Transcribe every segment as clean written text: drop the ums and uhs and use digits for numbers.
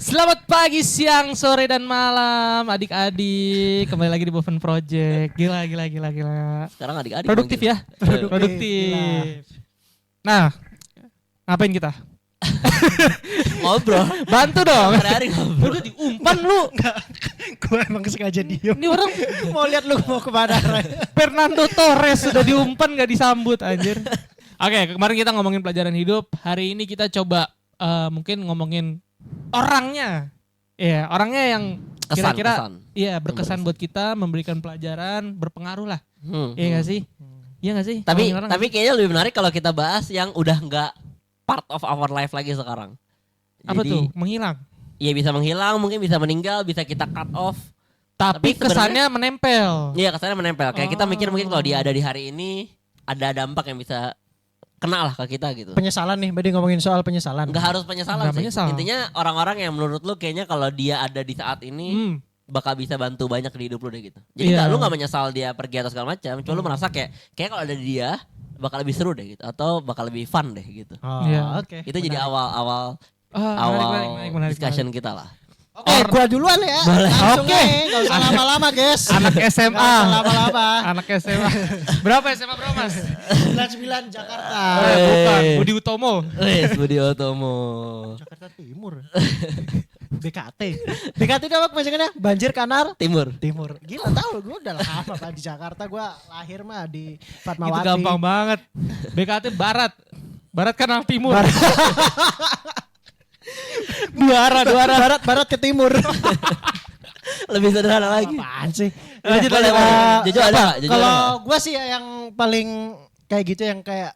Selamat pagi, siang, sore, dan malam adik-adik. Kembali lagi di Boven Project. Gila. Sekarang adik-adik Produktif manggil. ya? Produktif. Nah, ngapain kita? Ngobrol. Bantu dong. Hari-hari ngobrol. Udah diumpan lu. Gue emang sengaja diem. Ini orang Mau lihat lu mau kemana. Fernando Torres sudah diumpan gak disambut anjir. Oke, kemarin kita ngomongin pelajaran hidup. Hari ini kita coba mungkin ngomongin orangnya. Iya, orangnya yang kira-kira iya berkesan buat kita, memberikan pelajaran, berpengaruh lah. Iya gak sih? Iya gak sih? Tapi kayaknya lebih menarik kalau kita bahas yang udah nggak part of our life lagi sekarang. Apa Jadi, tuh? Menghilang. Iya bisa menghilang, mungkin bisa meninggal, bisa kita cut off. Tapi Tapi kesannya menempel. Iya kesannya menempel. Kayak kita mikir mungkin kalau dia ada di hari ini, ada dampak yang bisa kena lah ke kita gitu. Penyesalan nih, Badi ngomongin soal penyesalan. Nggak harus penyesalan Nggak sih. menyesal. Intinya orang-orang yang menurut lu kayaknya kalau dia ada di saat ini bakal bisa bantu banyak di hidup lu deh gitu. Jadi Iya. lu nggak menyesal dia pergi atau segala macam, cuma lu merasa kayak kalau ada dia bakal lebih seru deh gitu atau bakal lebih fun deh gitu. Oh, Iya. oke. Itu jadi awal Menarik. discussion kita lah. Oke, gua duluan ya. Boleh. Langsung Oke. nih, enggak usah lama-lama, guys. Anak Nggak SMA. usah lama-lama. Anak SMA. Berapa SMA bro mas? 99 Jakarta. Bukan, Budi Utomo. Wes Budi Otomo. Jakarta Timur. BKT. BKT itu apa kepanjangannya? Banjir Kanar Timur. Timur. Gila tahu gua udah lama Pak di Jakarta, gua lahir mah di Fatmawati. Itu gampang banget. BKT Barat. Barat Kanal Timur. dua arah. Barat ke timur. Lebih sederhana lagi. Apaan sih? Lanjut, Boleh, boleh. boleh. Jojo ada nggak? Jojo Kalau ada nggak? gue sih yang paling kayak gitu yang kayak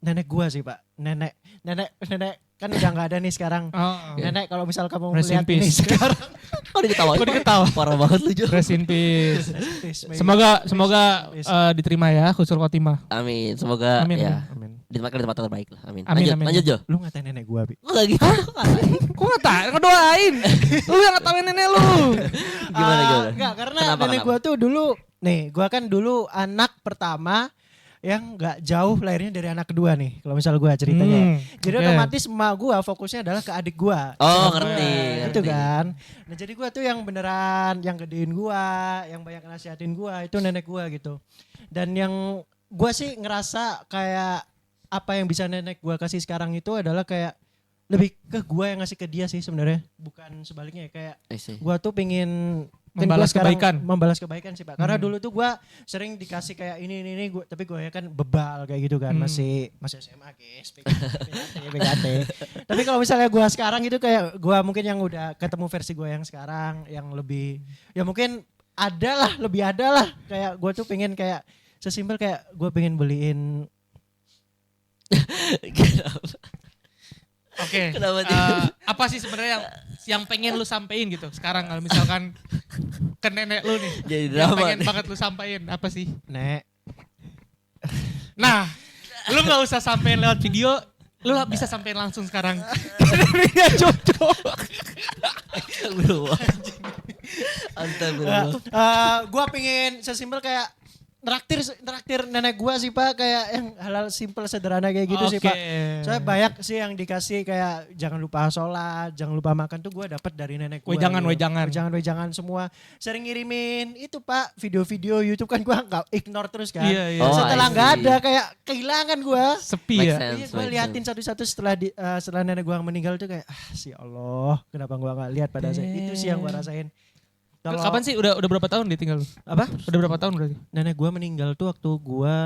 nenek gue sih Pak. Nenek kan udah nggak ada nih sekarang. Oh. Nenek kalau misal kamu Rest in melihat ini peace. sekarang. Kok diketawain? Kok diketawa? Parah banget lu Jo. Rest in peace. Please, Semoga please. diterima ya Khusul Khotimah. Amin. Semoga Amin. ya Amin. ditempatkan di tempat terbaik lah. Amin. Amin, amin. Lanjut Jo. Lu ngatain nenek gue Bi. Kok gak gitu? Kok ngedoain? Lu yang ngetawain nenek lu. Gimana? Enggak, karena Kenapa? nenek gue tuh dulu nih, gue kan dulu anak pertama yang nggak jauh lahirnya dari anak kedua nih. Kalau misal gue ceritanya. Jadi oke. otomatis emak gue fokusnya adalah ke adik gue. Oh ngerti. Gitu kan. Nah jadi gue tuh yang beneran yang gedein gue, yang banyak nasihatin gue itu nenek gue gitu. Dan yang gue sih ngerasa kayak apa yang bisa nenek gue kasih sekarang itu adalah kayak lebih ke gue yang ngasih ke dia sih sebenarnya. Bukan sebaliknya ya, kayak gue tuh pengen kan Membalas gua sekarang kebaikan. membalas kebaikan sih Pak. Karena dulu tuh gue sering dikasih kayak ini gua, tapi gue ya kan bebal kayak gitu kan. Masih SMA guys. PKT. Tapi kalau misalnya gue sekarang itu kayak gue mungkin yang udah ketemu versi gue yang sekarang yang lebih ya mungkin lebih ada lah kayak gue tuh pengen kayak sesimpel kayak gue pengen beliin. Oke. Kenapa dia? Apa sih sebenarnya yang pengen lu sampein gitu sekarang kalau misalkan ke nenek lu nih? Jadi Yang drama pengen nih. banget lu sampein apa sih? Nek. Nah, lu nggak usah sampein lewat video, lu bisa sampein langsung sekarang. Neneknya cocok. Astagfirullah. Gue pengen sesimpel kayak traktir nenek gue sih Pak kayak yang hal-hal simpel sederhana kayak gitu sih Pak. Soalnya banyak sih yang dikasih kayak jangan lupa sholat, jangan lupa makan tuh gue dapat dari nenek gue. Wejangan semua. Sering ngirimin itu Pak video-video YouTube kan gue nggak ignore terus kan. Iya. Oh, Setelah I nggak see. ada kayak kehilangan gue. Sepi Make ya. sense. Iya gue liatin satu-satu setelah nenek gue meninggal tuh kayak si Allah kenapa gue nggak lihat pada saat itu sih yang gue rasain. Kapan sih udah berapa tahun dia tinggal? Apa? Udah berapa tahun berarti? Nenek gue meninggal tuh waktu gue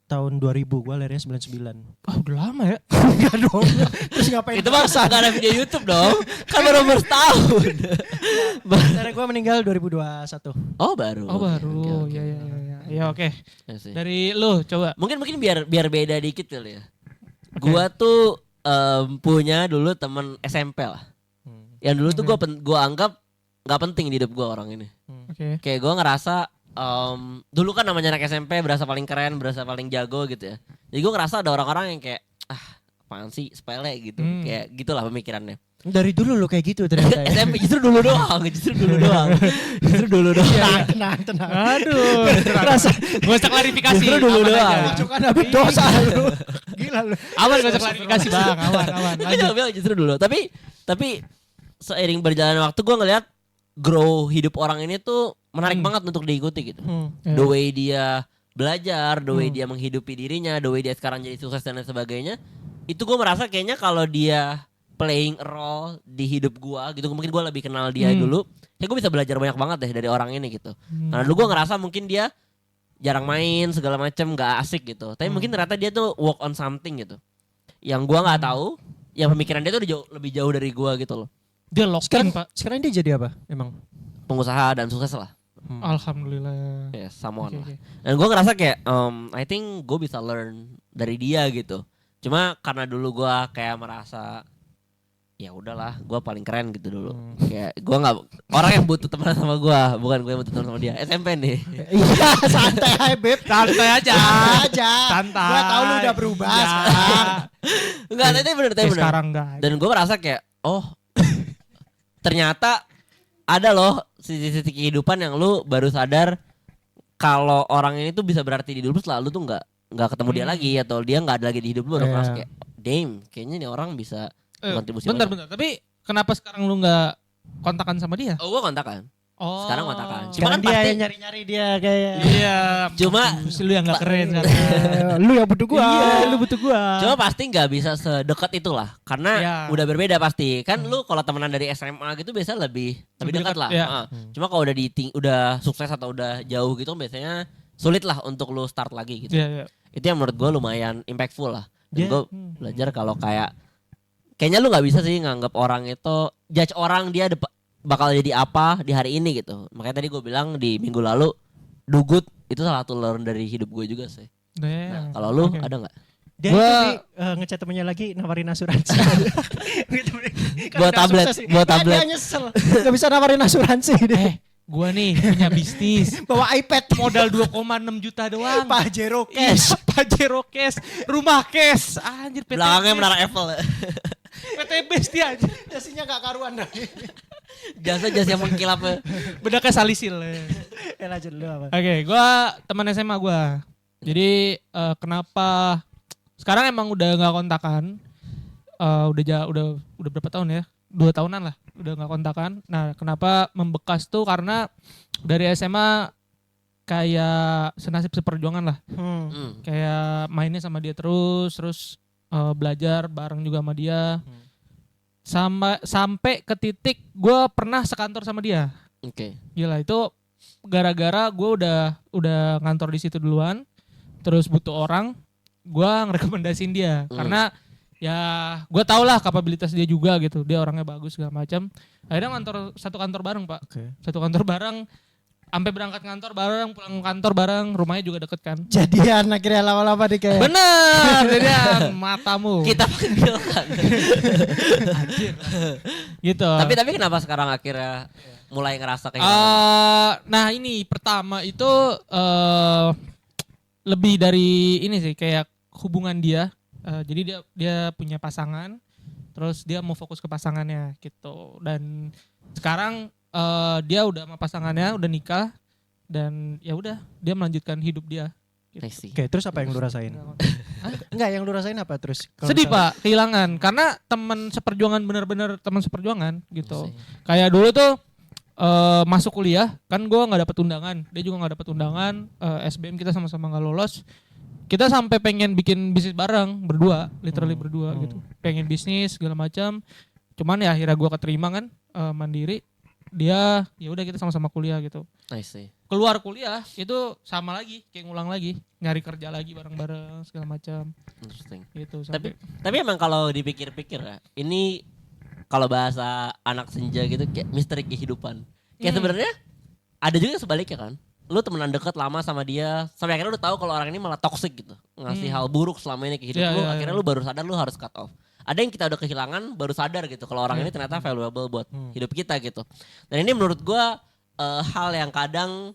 tahun 2000, gue lahirnya 99. Oh, udah lama ya. Enggak dong. Terus ngapain? Itu mah gak ada video YouTube dong. Kan baru bertahun. Nenek gue meninggal 2021. Oh baru. Oh, Oke, baru. oke. Ya oke. Ya sih. Dari lu coba. Mungkin biar beda dikit kali ya. Gua tuh punya dulu temen SMP lah. Yang dulu tuh gua anggap nggak penting di hidup gue orang ini. Oke. Kayak gue ngerasa dulu kan namanya anak SMP berasa paling keren, berasa paling jago gitu ya. Jadi gue ngerasa ada orang-orang yang kayak apaan sih sepele gitu. Kayak gitulah pemikirannya. Dari dulu lo kayak gitu ternyata. SMP justru dulu doang. Tenang. Aduh. Rasa. Gak usah klarifikasi. Justru dulu Aman doang. aja. Majukan habis dosa lu. Gila lu. Aman gak usah klarifikasi bang. Aman. Gue jangan bilang justru dulu. Tapi seiring berjalannya waktu gue ngeliat grow hidup orang ini tuh menarik banget untuk diikuti gitu. Ya. The way dia belajar, the way dia menghidupi dirinya, the way dia sekarang jadi sukses dan lain sebagainya. Itu gue merasa kayaknya kalau dia playing a role di hidup gue gitu, mungkin gue lebih kenal dia dulu. Kayak gue bisa belajar banyak banget deh dari orang ini gitu. Karena dulu gue ngerasa mungkin dia jarang main segala macam, gak asik gitu. Tapi mungkin ternyata dia tuh work on something gitu. Yang gue nggak tahu, yang pemikiran dia tuh lebih jauh dari gue gitu loh. Dia lock-in, Pak. Sekarang dia jadi apa emang? Pengusaha dan sukses lah. Alhamdulillah. Ya, someone Oke, lah. oke. Dan gue ngerasa kayak, I think gue bisa learn dari dia gitu. Cuma karena dulu gue kayak merasa, ya udahlah, gue paling keren gitu dulu. Kayak gue nggak orang yang butuh teman sama gue, bukan gue yang butuh teman sama dia. SMP nih. Iya santai aja Beb. Santai aja. aja. Santai. Gua tahu lu udah berubah Ya. sekarang. Enggak, tapi bener, tapi Ya, bener. sekarang enggak. Dan gue merasa kayak, oh ternyata ada loh sisi-sisi kehidupan yang lu baru sadar kalau orang ini tuh bisa berarti di hidup lu setelah lu tuh nggak ketemu dia lagi atau dia nggak ada lagi di hidup lu. Udah merasa kayak, damn, kayaknya nih orang bisa kontribusi bentar, banyak. bentar. Tapi kenapa sekarang lu nggak kontakan sama dia? Oh, gue kontakan. Oh. Sekarang kontakan. Cuma Sekarang kan dia pasti yang nyari-nyari dia kayak. Iya. Cuma Mampus, lu yang nggak keren sekarang. Lu yang butuh gua. Iya, lu butuh gua. Cuma pasti nggak bisa sedekat itulah karena Ya. udah berbeda pasti. Kan lu kalau temenan dari SMA gitu biasa lebih Lebih dekat dekat, lah. ya. Cuma kalau udah sukses atau udah jauh gitu biasanya sulit lah untuk lu start lagi gitu. Iya, iya. Itu yang menurut gue lumayan impactful lah. Dan Dia- gue belajar kalau kayaknya lu nggak bisa sih nganggap orang itu judge orang dia bakal jadi apa di hari ini gitu. Makanya tadi gue bilang di minggu lalu do good itu salah satu learn dari hidup gue juga sih. Nah, kalau lu Oke. ada nggak? Dia Gua- itu ngechat temennya lagi nawarin asuransi. Buat tablet, buat tablet. Dia nyesel. Gak bisa nawarin asuransi deh. Gua nih punya bisnis. Bawa iPad. Modal 2,6 juta doang. Pajero cash. Pajero cash, rumah cash. Anjir PT. Belakangnya menara Eiffel. PT Base dia anjir. Jasinya gak karuan dah. Jasa-jasa yang mengkilap. Beda kayak salisil. Lanjut dulu apa? Oke, gua teman SMA gua. Jadi kenapa sekarang emang udah nggak kontakan? Udah berapa tahun ya? 2 tahunan lah, udah nggak kontakan. Nah, kenapa membekas tuh karena dari SMA kayak senasib seperjuangan lah. Kayak mainnya sama dia terus belajar bareng juga sama dia. Sampai ke titik gue pernah sekantor sama dia. Oke. Gila, itu gara-gara gue udah ngantor di situ duluan, terus butuh orang, gue ngerekomendasiin dia karena ya gue tau lah kapabilitas dia juga gitu, dia orangnya bagus segala macam. Akhirnya satu kantor bareng Pak, satu kantor bareng, sampai berangkat kantor bareng, pulang kantor bareng, rumahnya juga deket kan. Jadian akhirnya lama-lama deh kayak. Bener, jadian matamu. Kita panggilkan. Gitu. Tapi kenapa sekarang akhirnya mulai ngerasa kayak Nah ini pertama itu lebih dari ini sih, kayak hubungan dia. Jadi dia punya pasangan, terus dia mau fokus ke pasangannya gitu. Dan sekarang dia udah sama pasangannya, udah nikah, dan ya udah dia melanjutkan hidup dia. I see. Oke, terus apa yang lu rasain? Enggak, yang lu rasain apa terus? Kalau Sedih misalnya- Pak, kehilangan karena teman seperjuangan, bener-bener teman seperjuangan gitu. Sih. Kayak dulu tuh masuk kuliah kan gue nggak dapet undangan, dia juga nggak dapet undangan, SBM kita sama-sama nggak lolos. Kita sampai pengen bikin bisnis bareng berdua, literally berdua gitu. Pengen bisnis segala macam. Cuman ya akhirnya gue keterima kan, mandiri. Dia ya udah kita sama-sama kuliah gitu. I see. Keluar kuliah itu sama lagi, kayak ngulang lagi, nyari kerja lagi bareng-bareng segala macam Interesting. gitu. Tapi emang kalau dipikir-pikir ya, ini kalau bahasa anak senja gitu kayak misteri kehidupan. Kayak sebenarnya ada juga sebaliknya kan. Lu temenan deket lama sama dia, sampai akhirnya lu tahu kalau orang ini malah toxic gitu, ngasih hal buruk selama ini ke hidup Iya, lu. iya, Akhirnya iya. lu baru sadar lu harus cut off. Ada yang kita udah kehilangan baru sadar gitu kalau orang ini ternyata valuable buat hidup kita gitu. Dan ini menurut gua hal yang kadang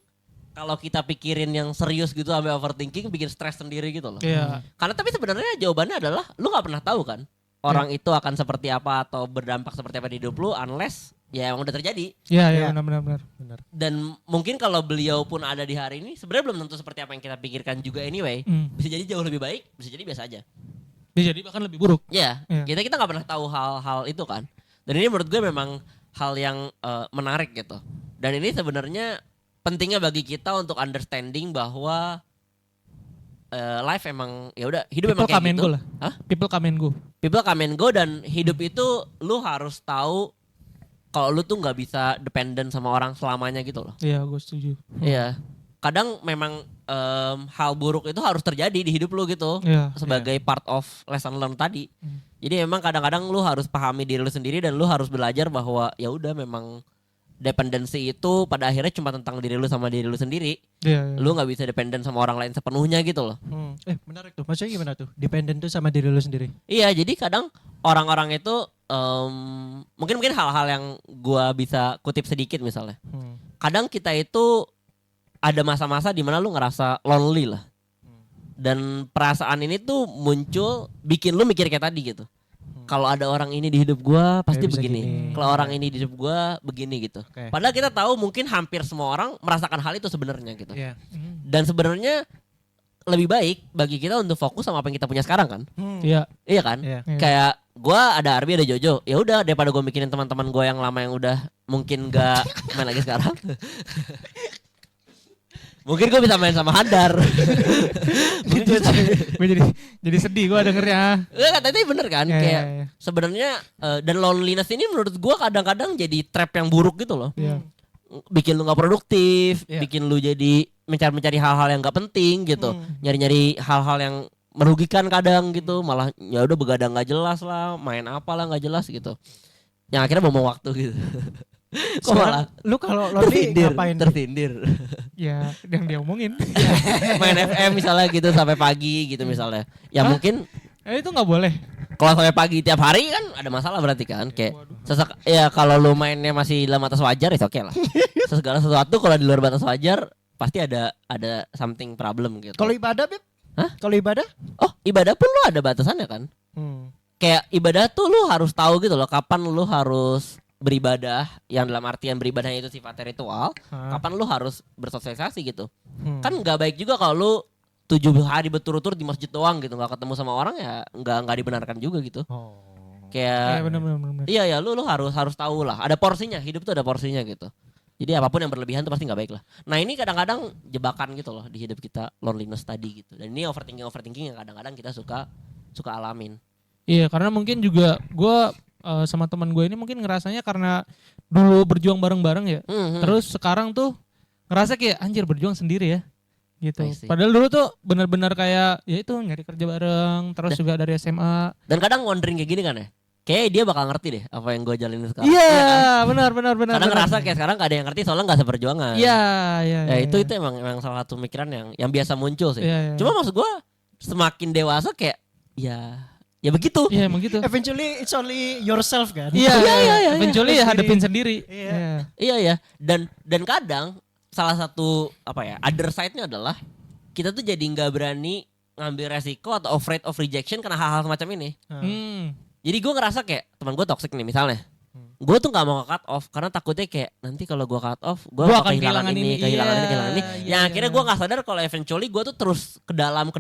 kalau kita pikirin yang serius gitu sampai overthinking bikin stres sendiri gitu loh. Iya. Karena tapi sebenarnya jawabannya adalah lu nggak pernah tahu kan orang itu akan seperti apa atau berdampak seperti apa di hidup lu unless ya emang udah terjadi. Iya, Iya. benar. Dan mungkin kalau beliau pun ada di hari ini sebenarnya belum tentu seperti apa yang kita pikirkan juga anyway. Bisa jadi jauh lebih baik, bisa jadi biasa aja. Bisa jadi bahkan lebih buruk. Ya, Iya. kita nggak pernah tahu hal-hal itu kan. Dan ini menurut gue memang hal yang menarik gitu. Dan ini sebenarnya pentingnya bagi kita untuk understanding bahwa life emang ya udah hidup People emang kayak come and gitu. go lah. Hah? People come and go. People come and go dan hidup itu lu harus tahu kalau lu tuh nggak bisa dependent sama orang selamanya gitu loh. Iya, gue setuju. Iya. Kadang memang hal buruk itu harus terjadi di hidup lu gitu. Iya. Sebagai part of lesson learn tadi. Jadi memang kadang-kadang lu harus pahami diri lu sendiri dan lu harus belajar bahwa ya udah memang dependensi itu pada akhirnya cuma tentang diri lu sama diri lu sendiri. Iya. Lu nggak bisa dependent sama orang lain sepenuhnya gitu loh. Menarik tuh. Maksudnya gimana tuh? Dependent tuh sama diri lu sendiri. Iya, jadi kadang orang-orang itu mungkin hal-hal yang gua bisa kutip sedikit misalnya. Kadang kita itu ada masa-masa di mana lu ngerasa lonely lah. Dan perasaan ini tuh muncul bikin lu mikir kayak tadi gitu. Kalau ada orang ini di hidup gua pasti Kayak bisa begini. gini. Kalau orang ini di hidup gua begini gitu. Oke. Padahal kita tahu mungkin hampir semua orang merasakan hal itu sebenarnya gitu. Iya. Dan sebenarnya lebih baik bagi kita untuk fokus sama apa yang kita punya sekarang kan. Iya. Iya kan? Iya. Iya. Kayak gua ada Arbi ada Jojo. Ya udah daripada gua mikirin teman-teman gua yang lama yang udah mungkin gak main lagi sekarang. Mungkin gue bisa main sama Handar. Mungkin gua Gue jadi sedih gue dengernya. Enggak, tapi bener kan? Iya, Kayak iya, iya. sebenarnya dan loneliness ini menurut gue kadang-kadang jadi trap yang buruk gitu loh. Iya. Bikin lu gak produktif, Iya. bikin lu jadi mencari hal-hal yang gak penting gitu. Nyari-nyari hal-hal yang merugikan kadang gitu, malah ya udah begadang gak jelas lah, main apa lah gak jelas gitu. Yang akhirnya buang waktu gitu. Kok malah Sekarang, lu kalau lonely ngapain? tersindir. Ya, yang dia omongin. Main FM misalnya gitu sampai pagi gitu misalnya. Ya Hah? mungkin Itu nggak boleh. kalau sampai pagi tiap hari kan ada masalah berarti kan. Kayak ya kalau lu mainnya masih dalam batas wajar itu oke lah. Segala sesuatu kalau di luar batas wajar pasti ada something problem gitu. Kalau ibadah, Beb? Hah? Kalau ibadah? Oh, ibadah pun lu ada batasannya kan. Kayak ibadah tuh lu harus tahu gitu loh kapan lu harus beribadah, yang dalam artian beribadahnya itu sifatnya ritual, kapan lu harus bersosialisasi gitu. Kan nggak baik juga kalau lu 7 hari berturut-turut di masjid doang gitu, nggak ketemu sama orang ya nggak dibenarkan juga gitu. Iya Kayak benar. iya ya lu harus tahu lah, ada porsinya, hidup tuh ada porsinya gitu. Jadi apapun yang berlebihan tuh pasti nggak baik lah. Nah ini kadang-kadang jebakan gitu loh di hidup kita, loneliness tadi gitu. Dan ini overthinking yang kadang-kadang kita suka alamin. Iya, karena mungkin juga gue sama teman gue ini mungkin ngerasanya karena dulu berjuang bareng-bareng ya. Terus sekarang tuh ngerasa kayak anjir berjuang sendiri ya. Gitu. I see. Padahal dulu tuh benar-benar kayak ya itu nyari kerja bareng, terus juga dari SMA. Dan kadang wondering kayak gini kan ya. Kayak dia bakal ngerti deh apa yang gue jalanin sekarang. Iya, kan? benar. Kadang ngerasa kayak sekarang gak ada yang ngerti soalnya gak seperjuangan. Iya. Ya itu emang salah satu pemikiran yang biasa muncul sih. Iya. Cuma maksud gue semakin dewasa kayak ya begitu. Iya emang gitu. Eventually it's only yourself kan? Iya. Eventually ya Sendiri. hadapin sendiri. Iya. Iya ya. Dan kadang salah satu other side-nya adalah kita tuh jadi nggak berani ngambil resiko atau afraid of rejection karena hal-hal semacam ini. Jadi gue ngerasa kayak teman gue toxic nih misalnya. Gue tuh gak mau cut off karena takutnya kayak nanti kalau gue cut off gue akan kehilangan ini, kehilangan ini. Yang akhirnya gue gak sadar kalau eventually gue tuh terus ke dalam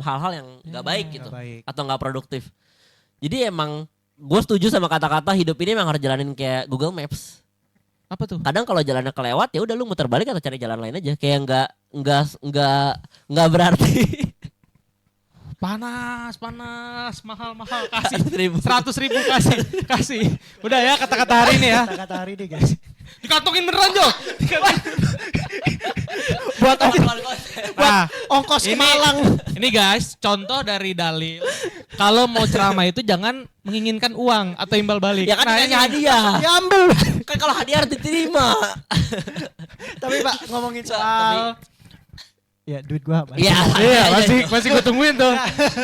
hal-hal yang gak baik gitu. baik. Atau gak produktif. Jadi emang gue setuju sama kata-kata hidup ini emang harus jalanin kayak Google Maps. Apa tuh? Kadang kalau jalannya kelewat ya udah lu muter balik atau cari jalan lain aja. Kayak nggak berarti. Panas, mahal kasih. 100.000. 100.000 kasih. Udah ya kata-kata hari ini ya. Kata-kata hari ini guys. Dikantongin beneran Jo. Buat Nah, ongkos ke Malang. ini guys, contoh dari dalil. Kalau mau ceramah itu jangan menginginkan uang atau imbal balik. Ya kan dikasih ini- hadiah. Ya ambil. Kan kalau hadiah harus diterima. Tapi Pak ngomongin soal ya duit gua apa? Iya. Iya, masih gue tungguin tuh.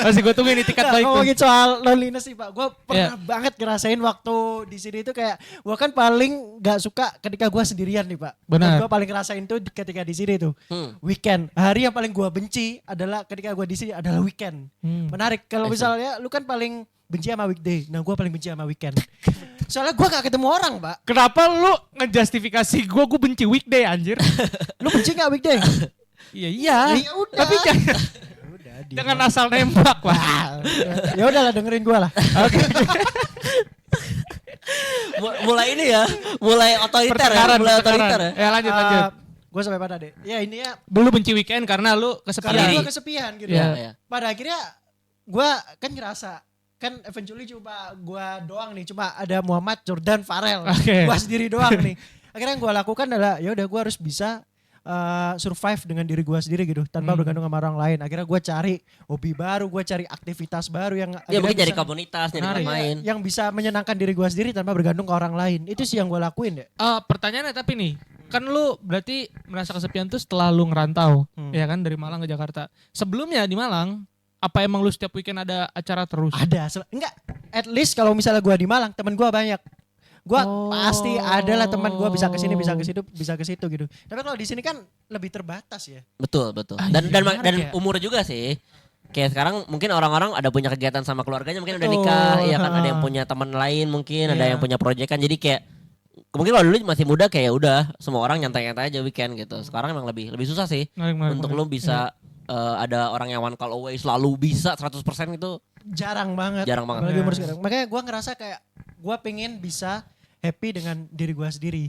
Masih gue tungguin di tiket Nah, baik tuh. ngomongin soal loneliness sih Pak, gue pernah Iya. banget ngerasain waktu di sini itu kayak gue kan paling nggak suka ketika gue sendirian nih Pak. Benar. Gue paling ngerasain tuh ketika di sini tuh weekend. Hari yang paling gue benci adalah ketika gue di sini adalah weekend. Menarik kalau misalnya lu kan paling benci sama weekday, nah gue paling benci sama weekend. Soalnya gue gak ketemu orang Pak. Kenapa lu ngejustifikasi gue benci weekday anjir? Lu benci gak weekday? Iya. Ya udah. Tapi jangan asal nembak, Pak. Ya udahlah dengerin gue lah. Oke. Mulai ini ya, mulai otoriter ya, mulai otoriter ya. Ya lanjut. Gue sampai pada deh. Ya intinya Dulu benci weekend karena lu karena kesepian. gue kesepian gitu. Iya. Iya. Pada akhirnya gue kan ngerasa kan eventually cuma gue doang nih, cuma ada Muhammad, Jordan, Farel, Oke. gue sendiri doang nih. Akhirnya yang gue lakukan adalah ya udah gue harus bisa survive dengan diri gue sendiri gitu tanpa bergantung sama orang lain. Akhirnya gue cari hobi baru, gue cari aktivitas baru yang Ya mungkin akhirnya jadi bisa- komunitas, jadi Menarik. pemain. yang bisa menyenangkan diri gue sendiri tanpa bergantung ke orang lain. Itu sih yang gue lakuin ya. Pertanyaannya tapi nih, kan lu berarti merasa kesepian tuh setelah lu ngerantau, ya kan dari Malang ke Jakarta. Sebelumnya di Malang, apa emang lu setiap weekend ada acara terus? Ada, enggak. At least kalau misalnya gue di Malang, temen gue banyak. Gue Oh. pasti ada lah teman gue bisa ke sini, bisa ke situ, bisa ke situ gitu. Tapi kalau di sini kan lebih terbatas ya. Betul. Ah, Dan iya, dan menarik dan ya. umur juga sih. Kayak sekarang mungkin orang-orang ada punya kegiatan sama keluarganya, mungkin udah Betul, nikah, ya kan ada ha. yang punya teman lain, mungkin ada Iya. yang punya proyekan. Jadi kayak mungkin kalau dulu masih muda kayak udah semua orang nyantai-nyantai aja weekend gitu. Sekarang emang lebih susah sih Menarik, untuk lu bisa ada orang yang one call away selalu bisa 100% itu Jarang banget. jarang banget. Apalagi umur Iya. sekarang. Makanya gue ngerasa kayak gue pengen bisa happy dengan diri gue sendiri.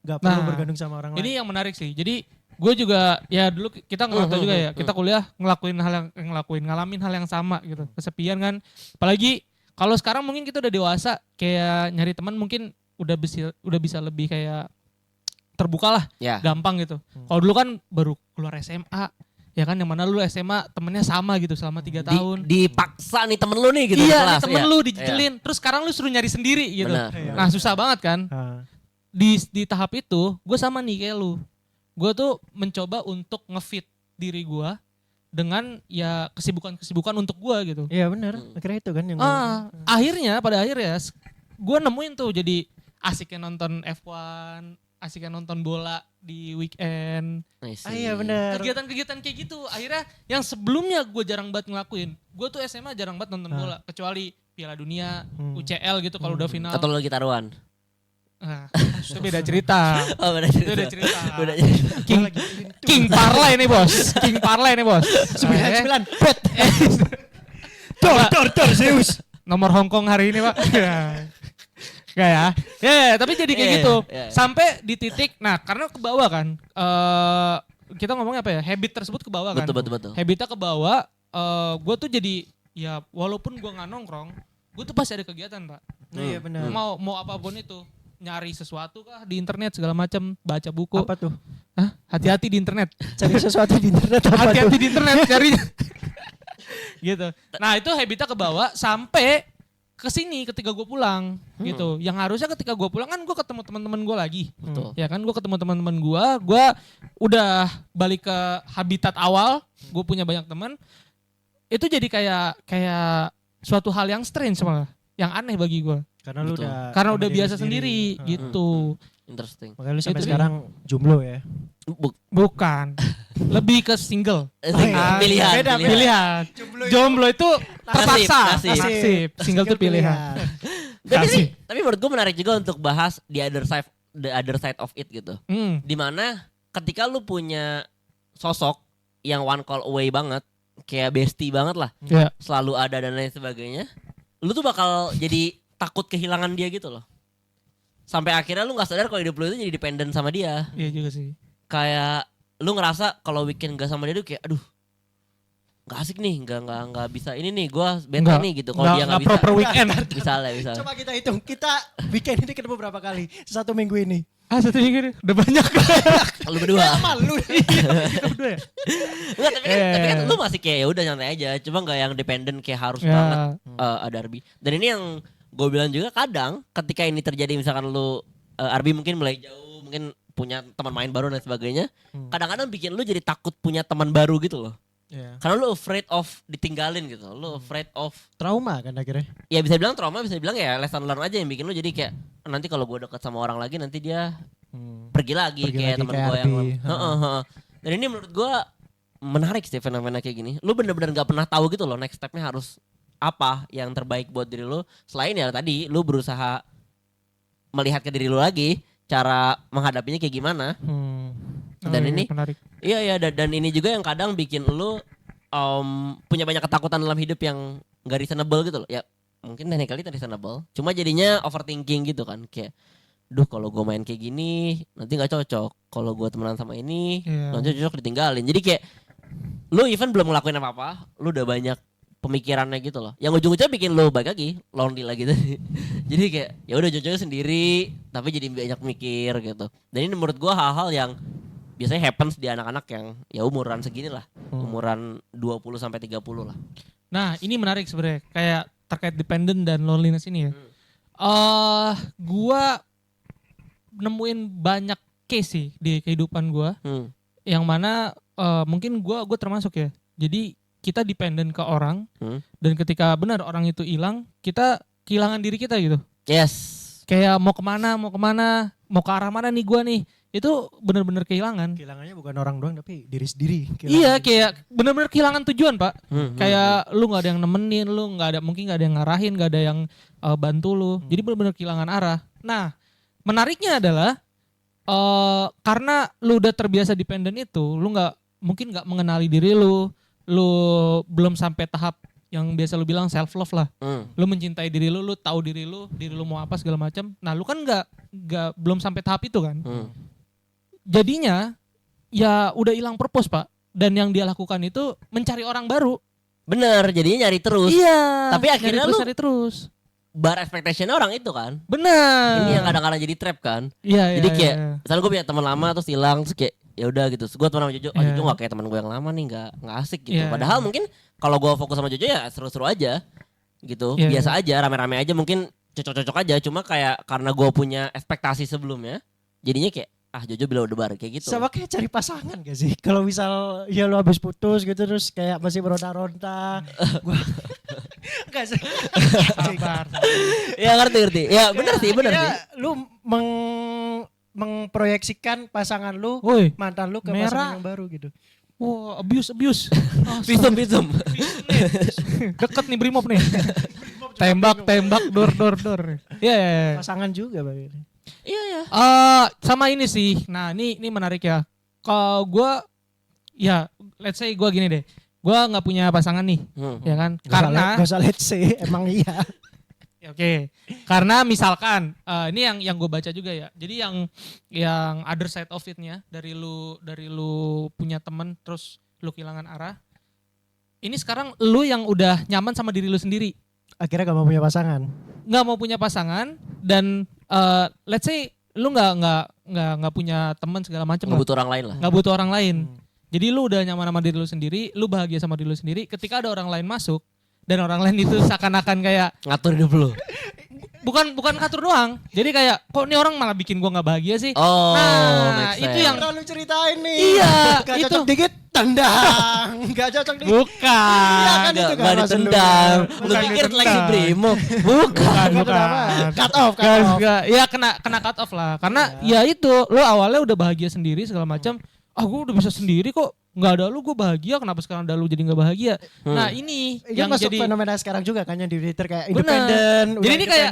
Gak perlu Nah, bergantung sama orang lain. Ini yang menarik sih. Jadi gue juga ya dulu kita ngerantau juga ya. Kita kuliah ngalamin hal yang sama gitu. Kesepian kan. Apalagi kalau sekarang mungkin kita udah dewasa, kayak nyari teman mungkin udah bisa lebih kayak terbuka lah, Ya. gampang gitu. Kalau dulu kan baru keluar SMA, ya kan yang mana lu SMA temennya sama gitu selama 3 tahun. Dipaksa nih temen lu nih gitu di Iya, kelas, nih temen iya. lu dijejelin. Terus sekarang lu suruh nyari sendiri gitu. Benar. Iya. Nah susah banget kan. Ah. Di tahap itu gue sama nih kayak lu. Gue tuh mencoba untuk ngefit diri gue dengan ya kesibukan untuk gue gitu. Iya benar. Akhirnya itu kan yang Akhirnya pada akhirnya gue nemuin tuh jadi asiknya nonton F1, asiknya nonton bola di weekend. I see. iya benar. Kegiatan-kegiatan kayak gitu. Akhirnya yang sebelumnya gue jarang banget ngelakuin. Gue tuh SMA jarang banget nonton bola. Kecuali Piala Dunia, UCL gitu kalau udah final. Atau lu gitaruan. Nah, itu beda cerita. Oh, beda Itu cerita. beda cerita. Beda cerita. King Parlay nih bos. King Parlay nih bos. 99 bet. Coba Zeus. nomor Hongkong hari ini pak. Gak ya? Ya, tapi jadi kayak Iya, gitu. iya. Sampai di titik, nah karena ke bawah kan. Kita ngomongnya apa ya? Habit tersebut ke bawah kan. Betul. Habitnya ke bawah. Gue tuh jadi, ya walaupun gue gak nongkrong, gue tuh pasti ada kegiatan pak. Iya benar. Mau apapun itu. Nyari sesuatu kah di internet segala macam, baca buku. Apa tuh? Hah? Hati-hati di internet. Cari sesuatu di internet apa tuh? Hati-hati di internet carinya. Gitu. Nah itu habitnya ke bawah sampai ke sini ketika gue pulang gitu. Yang harusnya ketika gue pulang kan gue ketemu teman-teman gue lagi. Betul. Ya kan gue ketemu teman-teman gue udah balik ke habitat awal, gue punya banyak teman. Itu jadi kayak suatu hal yang strange malah, yang aneh bagi gue. Karena lu Betul. udah Karena sama udah diri biasa sendiri gitu. Interesting. Makanya lu sampai Itu sekarang jomblo ya. Bukan. Lebih ke single. iya. Pilihan. Beda, pilihan. Pilihan. Jomblo itu terpaksa. Nasib. Nasib. Single tuh pilihan. Kasih. Tapi menurut gue menarik juga untuk bahas the other side of it gitu. Dimana ketika lu punya sosok yang one call away banget, kayak bestie banget lah, Ya. selalu ada dan lain sebagainya, lu tuh bakal jadi takut kehilangan dia gitu loh. Sampai akhirnya lu gak sadar kalau hidup lu itu jadi dependent sama dia. Iya juga sih. Kayak lu ngerasa kalau weekend gak sama dia tuh kayak aduh gak asik nih, gak bisa ini nih, gue bete Enggak. nih gitu. Kalau dia gak bisa, proper weekend. misalnya. Coba kita hitung, kita weekend ini ketemu berapa kali? 1 minggu ini. Satu minggu nih. Udah banyak. Lu berdua. Malu. Kita berdua ya? Enggak, tapi kan lu masih kayak ya udah santai aja, cuma nggak yang dependent kayak harus Ya. banget ada Arbi. Dan ini yang gue bilang juga kadang ketika ini terjadi misalkan lu Arbi mungkin mulai jauh, mungkin punya teman main baru dan sebagainya, kadang-kadang bikin lu jadi takut punya teman baru gitu loh. Ya. Karena lu afraid of ditinggalin gitu, lu afraid of Trauma kan akhirnya. ya bisa bilang trauma, bisa bilang ya lesson learn aja yang bikin lu jadi kayak nanti kalau gue deket sama orang lagi nanti dia pergi lagi kayak lagi teman kayak gue yang Arbi. Heeh. Dan ini menurut gue menarik sih fenomena kayak gini. Lu bener-bener gak pernah tahu gitu loh next stepnya harus apa yang terbaik buat diri lu. Selain ya tadi lu berusaha melihat ke diri lu lagi, cara menghadapinya kayak gimana. Dan Oh, iya, ini menarik. iya dan ini juga yang kadang bikin lu punya banyak ketakutan dalam hidup yang gak reasonable gitu loh. Ya mungkin technically reasonable. Cuma jadinya overthinking gitu kan, kayak duh kalau gue main kayak gini nanti nggak cocok. Kalau gue temenan sama ini nanti cocok ditinggalin. Jadi kayak lu even belum ngelakuin apa-apa, lu udah banyak pemikirannya gitu loh. Yang ujung-ujungnya bikin lu balik lagi lonely lagi tadi. Jadi kayak ya udah cocoknya sendiri tapi jadi banyak mikir gitu. Dan ini menurut gue hal-hal yang biasanya happens di anak-anak yang ya umuran segini lah. Umuran 20 sampai 30 lah. Nah, ini menarik sebenarnya kayak terkait dependent dan loneliness ini ya. Gua nemuin banyak case sih di kehidupan gua. Yang mana mungkin gua termasuk ya. Jadi kita dependent ke orang dan ketika benar orang itu hilang, kita kehilangan diri kita gitu. Yes. Kayak mau kemana, mau ke arah mana nih gua nih. Itu benar-benar kehilangan. Kehilangannya bukan orang doang tapi diri sendiri. Iya, kayak benar-benar kehilangan tujuan, Pak. Kayak lu nggak ada yang nemenin, lu mungkin nggak ada yang ngarahin, nggak ada yang bantu lu. Jadi benar-benar kehilangan arah. Nah, menariknya adalah karena lu udah terbiasa dependent itu, lu mungkin nggak mengenali diri lu belum sampai tahap yang biasa lu bilang self love lah. Lu mencintai diri lu tahu diri lu mau apa segala macam. Nah, lu kan nggak belum sampai tahap itu kan. Jadinya ya udah hilang purpose, Pak. Dan yang dia lakukan itu mencari orang baru. Bener, jadinya nyari terus. Iya. Tapi akhirnya nyari terus. Bar expectation orang itu kan. Bener. Ini yang kadang-kadang jadi trap kan. Iya. Jadi kayak misalnya gue punya teman lama terus hilang terus kayak ya udah gitu. Gue teman sama Jojo, Jojo gak kayak teman gue yang lama nih, gak asik gitu. Padahal mungkin kalau gue fokus sama Jojo ya seru-seru aja gitu. Biasa aja, rame-rame aja, mungkin cocok-cocok aja. Cuma kayak karena gue punya ekspektasi sebelumnya, jadinya kayak Jojo bilang udah bar kayak gitu. Sama kayak cari pasangan gak sih? Kalau misal ya lu habis putus gitu terus kayak masih beronta-ronta. Gua enggak sih. Sabar. Ya ngerti. Ya benar sih. Lu mengproyeksikan pasangan lu, mantan lu ke pasangan yang baru gitu. Wow, abuse. Visum. Deket nih Brimob nih. Tembak, dor. Iya. Pasangan juga Bang. Iya. Sama ini sih. Nah, ini menarik ya. Kalau gue, ya, let's say gue gini deh. Gue nggak punya pasangan nih, ya kan? Karena gak usah let's say, emang iya. Ya, oke. Karena misalkan ini yang gue baca juga ya. Jadi yang other side of it-nya dari lu punya temen terus lu kehilangan arah. Ini sekarang lu yang udah nyaman sama diri lu sendiri. Akhirnya gak mau punya pasangan. Nggak mau punya pasangan dan let's say lu nggak punya teman segala macam. Nggak butuh orang lain lah. Nggak butuh orang lain. Jadi lu udah nyaman sama diri lu sendiri, lu bahagia sama diri lu sendiri. Ketika ada orang lain masuk dan orang lain itu seakan-akan kayak ngatur hidup lu. Bukan ngatur doang. Jadi kayak kok nih orang malah bikin gua nggak bahagia sih. Oh, nah itu yang lu ceritain nih. Iya, gak itu. cocok dikit tendang. Gak cocok dikit. Bukan. Iya kan itu kan Gak langsung ditendang. dulu. Lu Bukan pikir ditendang. lagi Brimo. Bukan. Cut off. Ya kena cut off lah. Karena ya itu lu awalnya udah bahagia sendiri segala macam. Gua udah bisa sendiri kok. Nggak ada lu gue bahagia, kenapa sekarang ada lu jadi nggak bahagia? Nah ini yang masuk jadi fenomena sekarang juga kan yang di Twitter kayak bener. independen. Jadi ini kayak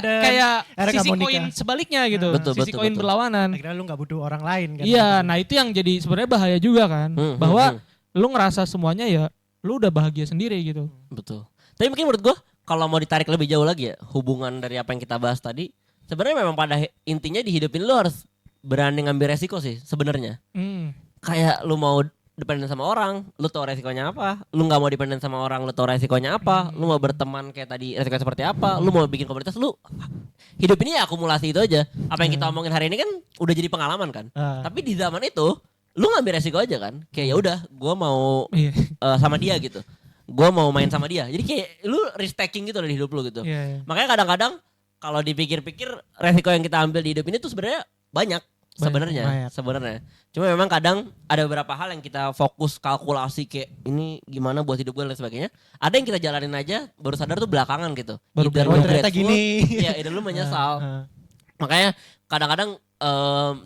akhirnya sisi kamu koin nikah. sebaliknya gitu. Betul, Sisi koin betul. berlawanan. Akhirnya lu gak butuh orang lain kan. Iya, nah itu yang jadi sebenarnya bahaya juga kan. Bahwa lu ngerasa semuanya ya lu udah bahagia sendiri gitu. Betul. Tapi mungkin menurut gue kalau mau ditarik lebih jauh lagi ya, hubungan dari apa yang kita bahas tadi, sebenarnya memang pada intinya di hidup ini lu harus berani ngambil resiko sih sebenarnya. Kayak lu mau dependen sama orang, lu tau resikonya apa. Lu gak mau dependen sama orang, lu tau resikonya apa. Lu mau berteman kayak tadi, resikonya seperti apa. Lu mau bikin komunitas, lu hidup ini ya akumulasi itu aja. Apa yang kita omongin hari ini kan udah jadi pengalaman kan. Tapi di zaman itu, lu ngambil resiko aja kan. Kayak ya udah, gue mau sama dia gitu. Gue mau main sama dia. Jadi kayak lu risk taking gitu di hidup lu gitu. Makanya kadang-kadang kalau dipikir-pikir resiko yang kita ambil di hidup ini tuh sebenarnya banyak. Sebenarnya. Cuma memang kadang ada beberapa hal yang kita fokus kalkulasi kayak ini gimana buat hidup gue dan sebagainya. Ada yang kita jalanin aja baru sadar tuh belakangan gitu. Baru ternyata gini. Ya, either lu menyesal. Makanya kadang-kadang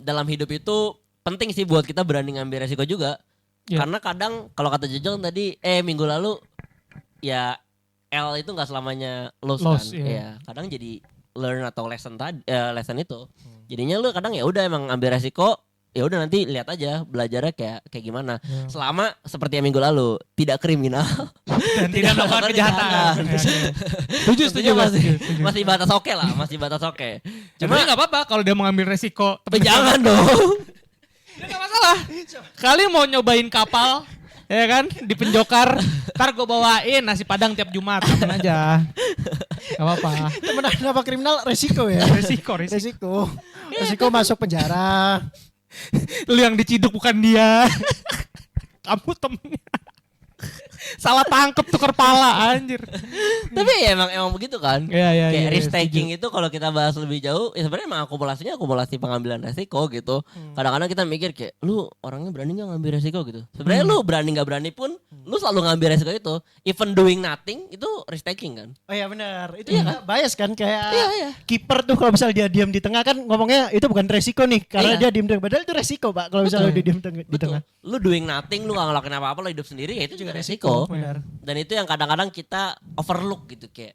dalam hidup itu penting sih buat kita berani ngambil resiko juga. Karena kadang kalau kata Jojo tadi minggu lalu ya L itu gak selamanya loss kan. Ya, kadang jadi learn atau lesson itu. Jadinya lu kadang ya udah emang ambil resiko, ya udah nanti lihat aja belajarnya kayak gimana. Ya. Selama seperti yang minggu lalu tidak kriminal Dan tidak melakukan kejahatan. kejahatan. Ya, ya. Setuju, setuju, Tentunya masih setuju. masih batas oke lah, masih batas oke. Cuma nggak apa-apa kalau dia mengambil resiko. Tapi jangan dong. Ya, nggak masalah. Kali mau nyobain kapal, ya kan, di Penjokar. Ntar gue bawain nasi padang tiap Jumat, aman aja. Gak apa-apa. Temen apa kriminal resiko ya. Resiko. Resiko masuk penjara. Lu yang diciduk bukan dia. Kamu temennya. Salah tangkep tuker pala anjir. Tapi ya emang begitu kan. Iya, Kayak iya, risk taking itu kalau kita bahas lebih jauh, ya sebenarnya emang akumulasi pengambilan resiko gitu. Kadang-kadang kita mikir kayak lu orangnya berani nggak ngambil resiko gitu. Sebenarnya lu berani nggak berani pun, lu selalu ngambil resiko itu. Even doing nothing itu risk taking kan. Oh iya benar. Itu Iya juga bias kan kayak Iya. kiper tuh kalau misalnya dia diam di tengah kan ngomongnya itu bukan resiko nih karena Iya. dia diam di tengah. Padahal itu resiko Pak kalau misalnya dia diam di Betul. tengah. Lu doing nothing, lu gak ngelakuin apa-apa, lu hidup sendiri, ya itu juga resiko. Benar. Dan itu yang kadang-kadang kita overlook gitu kayak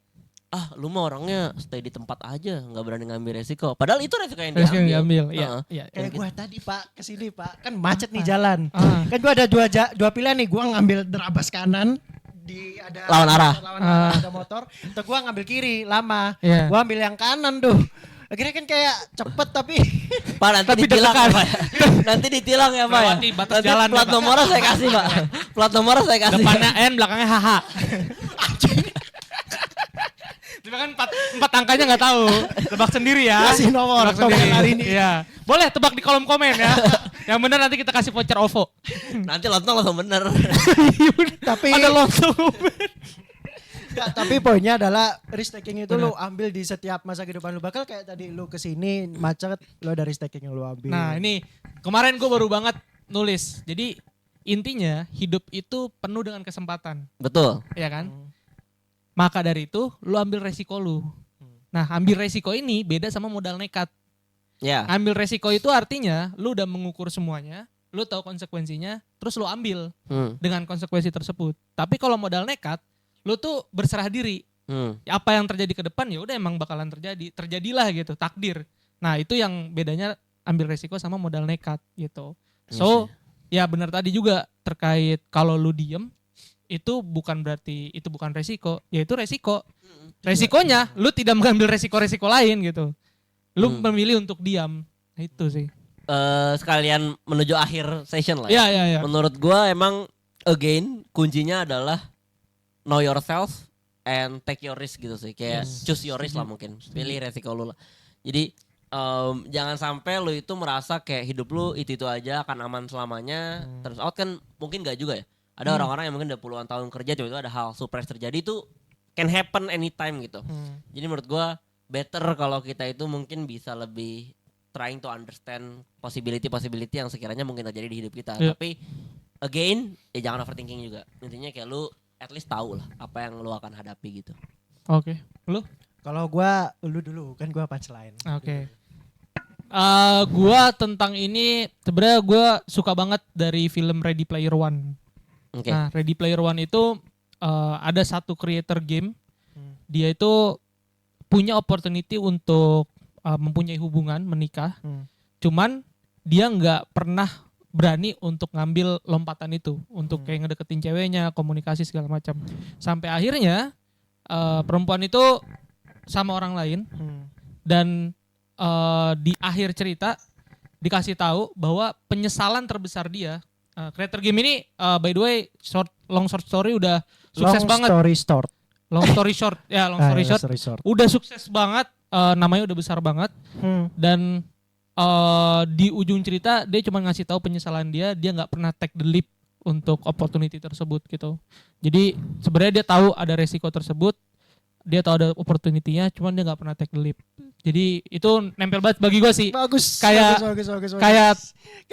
lu mah orangnya stay di tempat aja, nggak berani ngambil resiko. Padahal itu resiko yang Resiko yang diambil. diambil. Iya, Heeh. iya. Kayak gue tadi Pak kesini Pak kan macet nih jalan. Ah. Kan gue ada dua pilihan nih. Gue ngambil derabas kanan di ada Lawan arah. ada motor. Atau gue ngambil kiri lama. Iya. Gue ambil yang kanan tuh. Akhirnya kan kayak cepet tapi Pak nanti Tapi ditilang ya deg-degan. Pak. Nanti ditilang ya Pak ya. Melewati batas Nanti jalan, plat Pak. nomornya saya kasih Pak. Plat nomornya saya kasih. Depannya N, belakangnya HH. Cuma kan empat angkanya nggak tahu. Tebak sendiri ya. Kasih nomor, Tebak topik sendiri. hari ini. Iya. Boleh tebak di kolom komen ya. Yang benar nanti kita kasih voucher OVO. Nanti lontong langsung bener. tapi Ada lontong. Enggak, tapi poinnya adalah risk taking itu lu ambil di setiap masa kehidupan lu. Bakal kayak tadi lu kesini macet, lu ada risk taking yang lu ambil. Nah ini kemarin gue baru banget nulis. Jadi intinya hidup itu penuh dengan kesempatan. Betul. Ya kan? Maka dari itu lu ambil resiko lu. Nah ambil resiko ini beda sama modal nekat. Ya. Ambil resiko itu artinya lu udah mengukur semuanya, lu tahu konsekuensinya, terus lu ambil dengan konsekuensi tersebut. Tapi kalau modal nekat, lu tuh berserah diri. Apa yang terjadi ke depan ya udah emang bakalan terjadi, terjadilah gitu, takdir. Nah itu yang bedanya ambil resiko sama modal nekat gitu. So ya benar tadi juga terkait kalau lu diem itu bukan berarti itu bukan resiko, ya itu resiko. Resikonya lu tidak mengambil resiko-resiko lain gitu. Lu memilih untuk diam. Nah, itu sih. Sekalian menuju akhir session lah. Iya, iya, iya. Menurut gua emang again kuncinya adalah know yourself and take your risk gitu sih. Kayak choose your risk lah mungkin. Pilih resiko lu lah. Jadi jangan sampai lu itu merasa kayak hidup lu itu aja akan aman selamanya. Terus out kan mungkin gak juga ya. Ada orang-orang yang mungkin udah puluhan tahun kerja tiba-tiba ada hal surprise terjadi itu can happen anytime gitu. Jadi menurut gua better kalau kita itu mungkin bisa lebih trying to understand possibility yang sekiranya mungkin terjadi di hidup kita. Yeah. Tapi again ya jangan overthinking juga. Intinya kayak lu at least tahu lah apa yang lu akan hadapi gitu. Oke. Lu? Kalau gua lu dulu kan gua punchline. Oke. Gua tentang ini sebenarnya gua suka banget dari film Ready Player One. Oke. Nah, Ready Player One itu ada satu creator game. Dia itu punya opportunity untuk mempunyai hubungan, menikah. Cuman dia nggak pernah berani untuk ngambil lompatan itu. Untuk kayak ngedeketin ceweknya, komunikasi segala macam. Sampai akhirnya perempuan itu sama orang lain. Dan di akhir cerita dikasih tahu bahwa penyesalan terbesar dia. Creator game ini by the way long short story udah sukses banget. Long story short udah sukses banget, namanya udah besar banget. Dan di ujung cerita dia cuma ngasih tahu penyesalan dia nggak pernah take the leap untuk opportunity tersebut gitu. Jadi sebenarnya dia tahu ada resiko tersebut, dia tahu ada opportunity-nya, cuman dia nggak pernah take the leap. Jadi itu nempel banget bagi gue sih. Bagus. Kayak bagus. kayak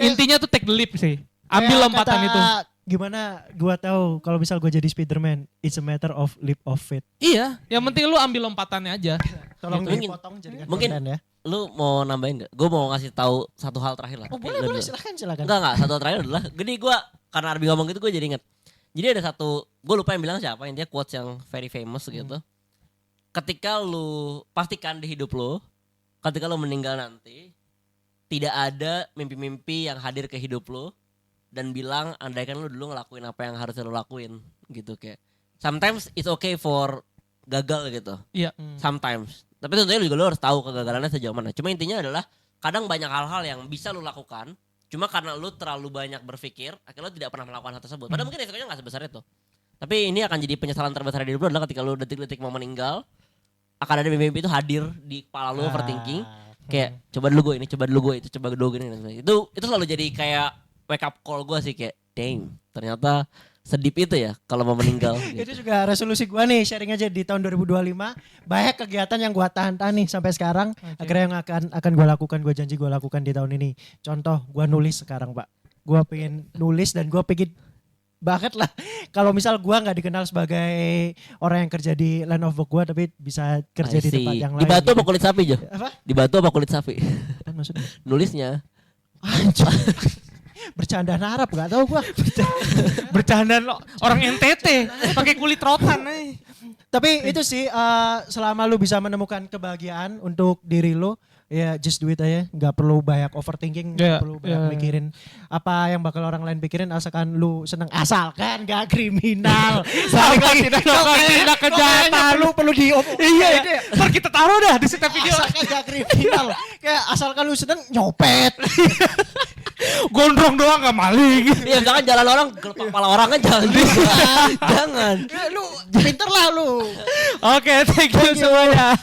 intinya tuh take the leap sih. Ambil Kayak lompatan kata, itu. Gimana gua tahu kalau misal gua jadi Spiderman, it's a matter of leap of faith. Iya, yang penting lu ambil lompatannya aja. Tolong Mungkin- dipotong jadikan mungkin- konten ya. Lu mau nambahin gak? Gue mau ngasih tahu satu hal terakhir lah. Oh, Tapi boleh lu boleh dulu. silakan. Enggak, satu hal terakhir adalah gini gue karena Arbi ngomong gitu gue jadi inget. Jadi ada satu, gue lupa yang bilang siapa, yang dia quotes yang very famous gitu. Ketika lu pastikan di hidup lu, ketika lu meninggal nanti, tidak ada mimpi-mimpi yang hadir ke hidup lo dan bilang andaikan lo dulu ngelakuin apa yang harus lo lakuin gitu kayak. Sometimes it's okay for gagal gitu. Iya. Sometimes. Tapi tentunya juga lo harus tahu kegagalannya sejauh mana. Cuma intinya adalah kadang banyak hal-hal yang bisa lo lakukan. Cuma karena lo terlalu banyak berpikir, akhirnya lo tidak pernah melakukan hal tersebut. Padahal mungkin resikonya gak sebesar itu. Tapi ini akan jadi penyesalan terbesar di hidup lo adalah ketika lo detik-detik mau meninggal, akan ada mimpi-mimpi itu hadir di kepala lo overthinking. Kayak coba dulu gue ini, coba dulu gue itu, coba dulu gue ini. Itu selalu jadi kayak wake up call gue sih kayak, dang, ternyata sedip itu ya kalau mau meninggal. Gitu. Itu juga resolusi gue nih, sharing aja di tahun 2025. Banyak kegiatan yang gue tahan-tahan nih sampai sekarang. Akhirnya yang akan gue lakukan, gue janji gue lakukan di tahun ini. Contoh, gue nulis sekarang Pak. Gue pengen nulis dan gue pengen banget lah. Kalau misal gue gak dikenal sebagai orang yang kerja di line of work gue, tapi bisa kerja di tempat yang lain. Di batu apa kulit sapi Jo? Apa? Di batu apa kulit sapi? Apa maksudnya? Nulisnya. Anjir. Bercandaan Arab gak tahu gua. Bercandaan lo orang NTT pakai kulit rotan. Tapi itu sih selama lu bisa menemukan kebahagiaan untuk diri lu, ya just do it aja. Gak perlu banyak overthinking, gak perlu banyak mikirin apa yang bakal orang lain pikirin, asalkan lu seneng, asalkan gak kriminal. Sampai tidak melakukan tindak kejahatan. Perlu di Iya ya. Ntar kita taruh dah di setiap video. asalkan gak kriminal. Kayak asalkan lu seneng nyopet. Gondrong doang gak maling. Iya misalkan jalan orang, gelepak kepala orang kan jangan juga. Jangan. Lu pinter lah lu. Oke, thank you semuanya.